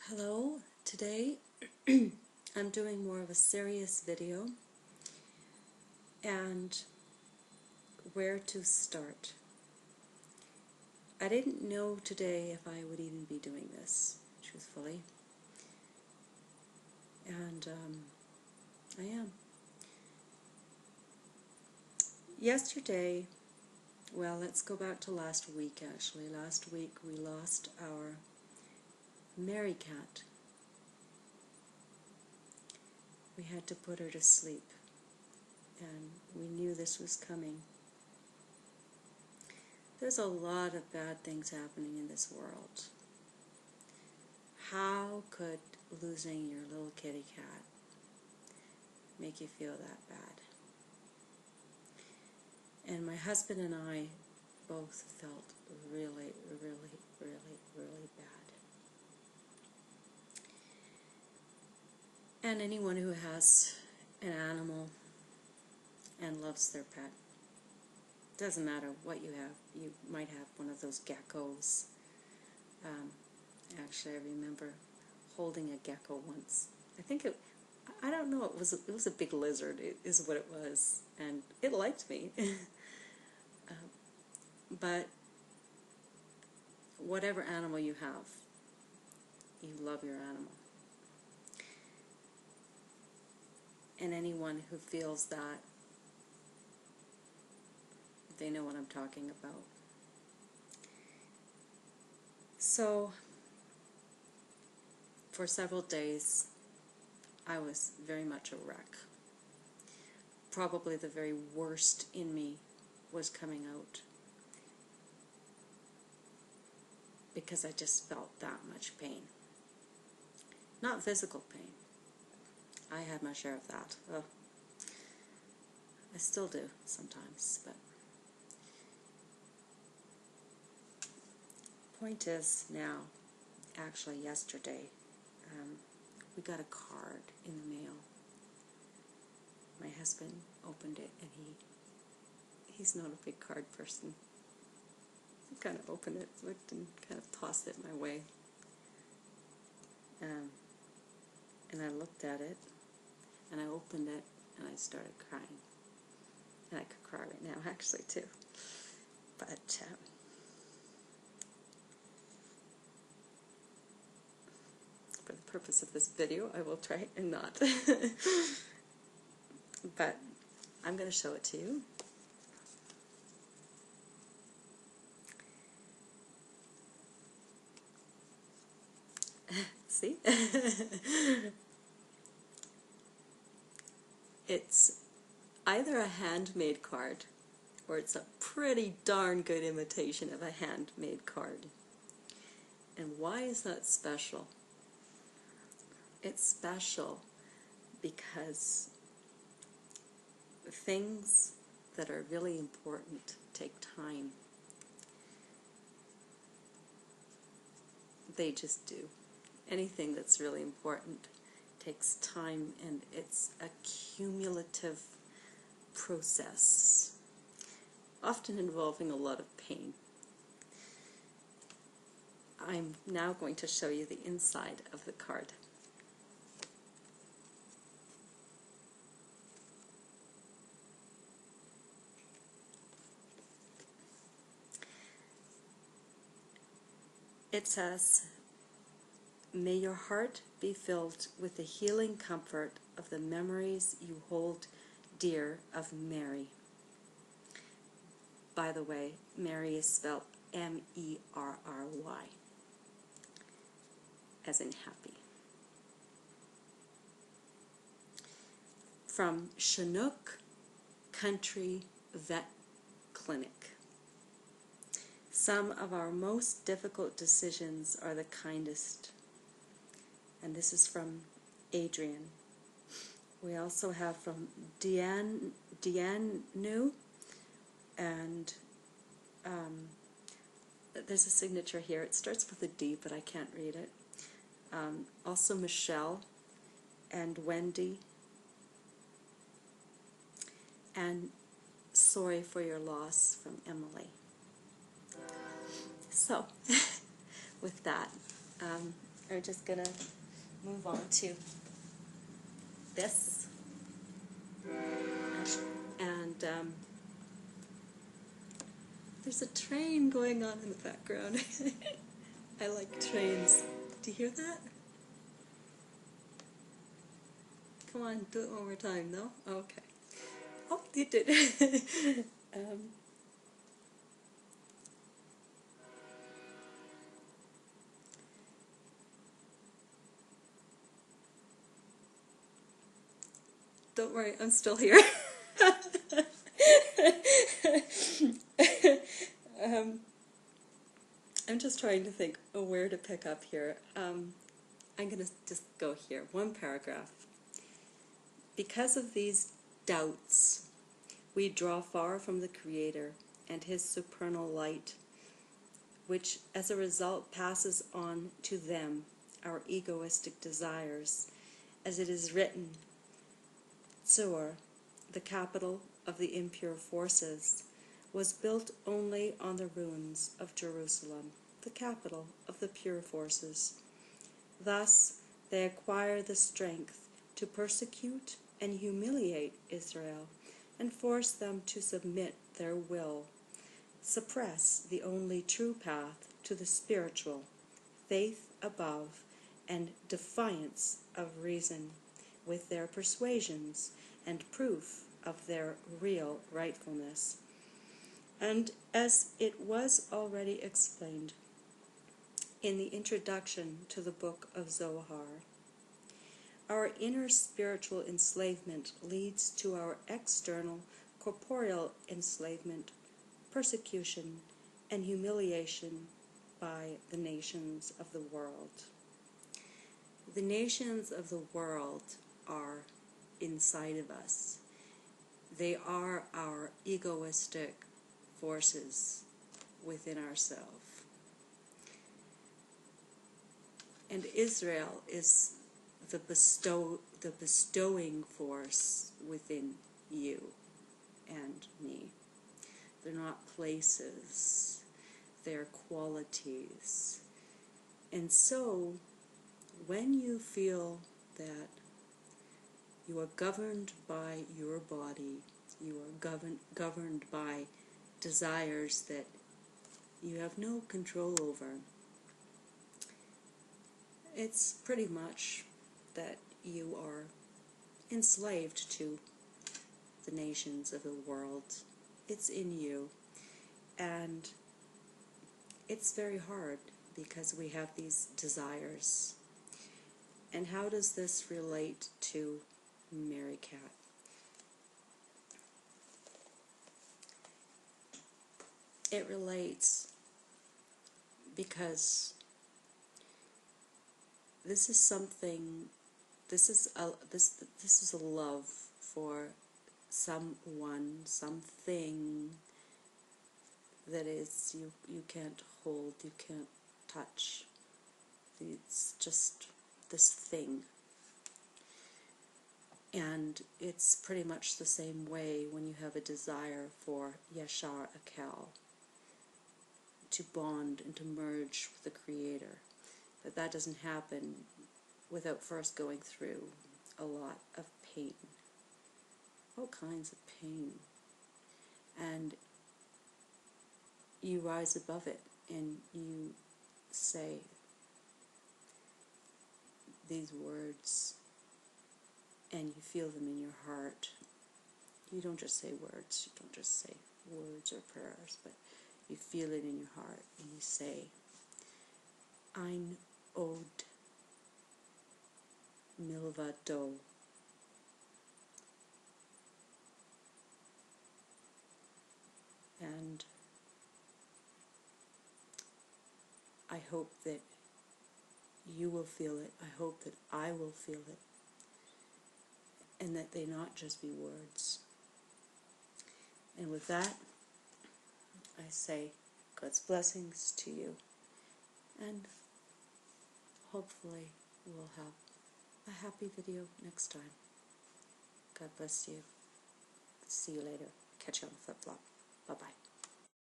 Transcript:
Hello, today I'm doing more of a serious video and where to start. I didn't know today if I would even be doing this, truthfully, and I am. Yesterday, well, let's go back to last week actually. Last week we lost our Mary cat. We had to put her to sleep, and we knew this was coming. There's a lot of bad things happening in this world. How could losing your little kitty cat make you feel that bad? And my husband and I both felt really, really, really, really bad. And anyone who has an animal and loves their pet, doesn't matter what you have. You might have one of those geckos. Actually, I remember holding a gecko once. I don't know, it was a big lizard, is what it was, and it liked me. But whatever animal you have, you love your animal. And anyone who feels that, they know what I'm talking about. So, for several days, I was very much a wreck. Probably the very worst in me was coming out, because I just felt that much pain. Not physical pain. I had my share of that. Oh. I still do sometimes, but point is now, actually yesterday, we got a card in the mail. My husband opened it, and he's not a big card person. He kind of opened it, looked, and kind of tossed it my way. And I looked at it, and I opened it, and I started crying. And I could cry right now, actually, too. But for the purpose of this video, I will try and not. But I'm going to show it to you. See? It's either a handmade card, or it's a pretty darn good imitation of a handmade card. And why is that special? It's special because things that are really important take time. They just do. Anything that's really important takes time, and it's a cumulative process, often involving a lot of pain. I'm now going to show you the inside of the card. It says, "May your heart be filled with the healing comfort of the memories you hold dear of Mary." By the way, Mary is spelled M-E-R-R-Y, as in happy. From Chinook Country Vet Clinic. Some of our most difficult decisions are the kindest. And this is from Adrian. We also have from Dianu, and there's a signature here. It starts with a D, but I can't read it. Also Michelle and Wendy, and "Sorry for your loss" from Emily. So, with that, I'm just going to move on to this. And there's a train going on in the background. I like trains. Do you hear that? Come on, do it one more time, no? Okay. Oh, you did. Don't worry, I'm still here. I'm just trying to think where to pick up here. I'm going to just go here. One paragraph. Because of these doubts, we draw far from the Creator and His supernal light, which as a result passes on to them our egoistic desires, as it is written, Tsur, the capital of the impure forces, was built only on the ruins of Jerusalem, the capital of the pure forces. Thus they acquire the strength to persecute and humiliate Israel and force them to submit their will, suppress the only true path to the spiritual, faith above, and defiance of reason, with their persuasions and proof of their real rightfulness. And as it was already explained in the introduction to the book of Zohar, our inner spiritual enslavement leads to our external corporeal enslavement, persecution, and humiliation by the nations of the world. The nations of the world are inside of us. They are our egoistic forces within ourselves. And Israel is the bestowing force within you and me. They're not places, they're qualities. And so, when you feel that you are governed by your body, you are governed by desires that you have no control over, it's pretty much that you are enslaved to the nations of the world. It's in you. And it's very hard because we have these desires. And how does this relate to Mary Cat? It relates because this is something, this is a love for someone, something that is you can't hold, you can't touch. It's just this thing. And it's pretty much the same way when you have a desire for Yashar Akal, to bond and to merge with the Creator. But that doesn't happen without first going through a lot of pain. All kinds of pain. And you rise above it and you say these words and you feel them in your heart. You don't just say words, you don't just say words or prayers, but you feel it in your heart and you say, Ein od Milvado. And I hope that you will feel it. I hope that I will feel it. And that they not just be words. And with that, I say God's blessings to you. And hopefully we'll have a happy video next time. God bless you. See you later. Catch you on the flip-flop. Bye-bye.